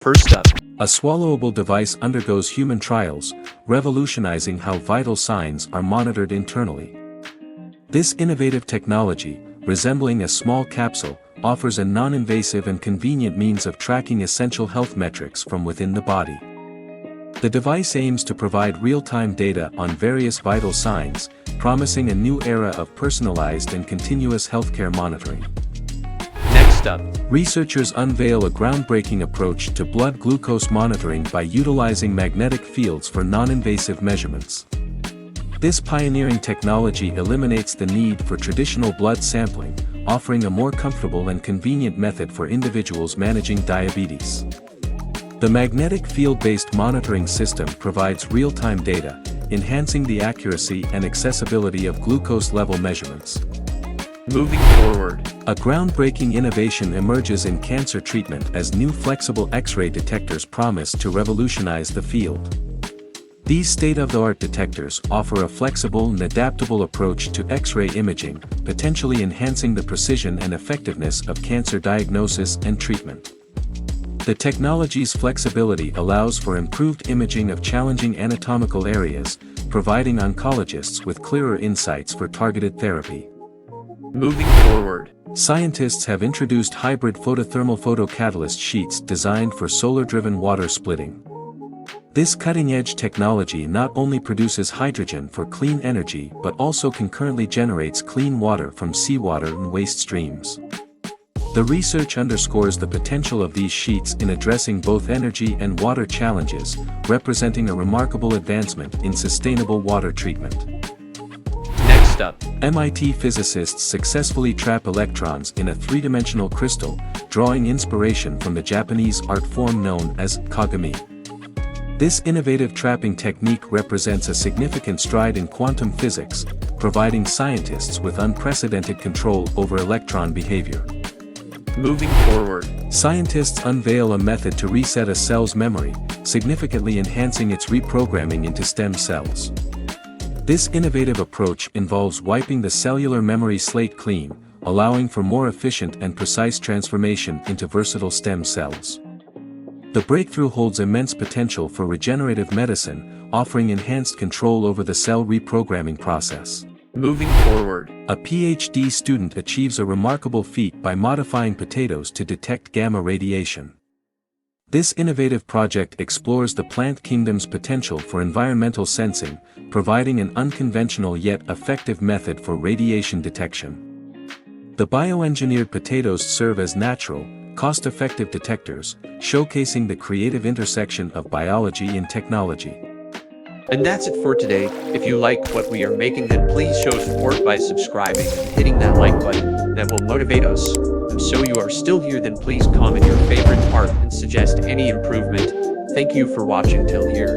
First up, A swallowable device undergoes human trials, revolutionizing how vital signs are monitored internally. This innovative technology, resembling a small capsule, offers a non-invasive and convenient means of tracking essential health metrics from within the body. The device aims to provide real-time data on various vital signs, promising a new era of personalized and continuous healthcare monitoring. next up, Researchers unveil a groundbreaking approach to blood glucose monitoring by utilizing magnetic fields for non-invasive measurements. This pioneering technology eliminates the need for traditional blood sampling, offering a more comfortable and convenient method for individuals managing diabetes. The magnetic field-based monitoring system provides real-time data, enhancing the accuracy and accessibility of glucose level measurements. moving forward, A groundbreaking innovation emerges in cancer treatment as new flexible X-ray detectors promise to revolutionize the field. These state-of-the-art detectors offer a flexible and adaptable approach to X-ray imaging, potentially enhancing the precision and effectiveness of cancer diagnosis and treatment. The technology's flexibility allows for improved imaging of challenging anatomical areas, providing oncologists with clearer insights for targeted therapy. moving forward, Scientists have introduced hybrid photothermal-photocatalyst sheets designed for solar-driven water splitting. This cutting-edge technology not only produces hydrogen for clean energy but also concurrently generates clean water from seawater and waste streams. The research underscores the potential of these sheets in addressing both energy and water challenges, representing a remarkable advancement in sustainable water treatment. next up, MIT physicists successfully trap electrons in a three-dimensional crystal, drawing inspiration from the Japanese art form known as kagami. This innovative trapping technique represents a significant stride in quantum physics, providing scientists with unprecedented control over electron behavior. moving forward, Scientists unveil a method to reset a cell's memory, significantly enhancing its reprogramming into stem cells. This innovative approach involves wiping the cellular memory slate clean, allowing for more efficient and precise transformation into versatile stem cells. The breakthrough holds immense potential for regenerative medicine, offering enhanced control over the cell reprogramming process. moving forward, A PhD student achieves a remarkable feat by modifying potatoes to detect gamma radiation. This innovative project explores the plant kingdom's potential for environmental sensing, providing an unconventional yet effective method for radiation detection. The bioengineered potatoes serve as natural, cost-effective detectors, showcasing the creative intersection of biology and technology. And that's it for today. If you like what we are making, then please show support by subscribing and hitting that like button. That will motivate us. And so you are still here, then please comment your favorite part and suggest any improvement. Thank you for watching till here.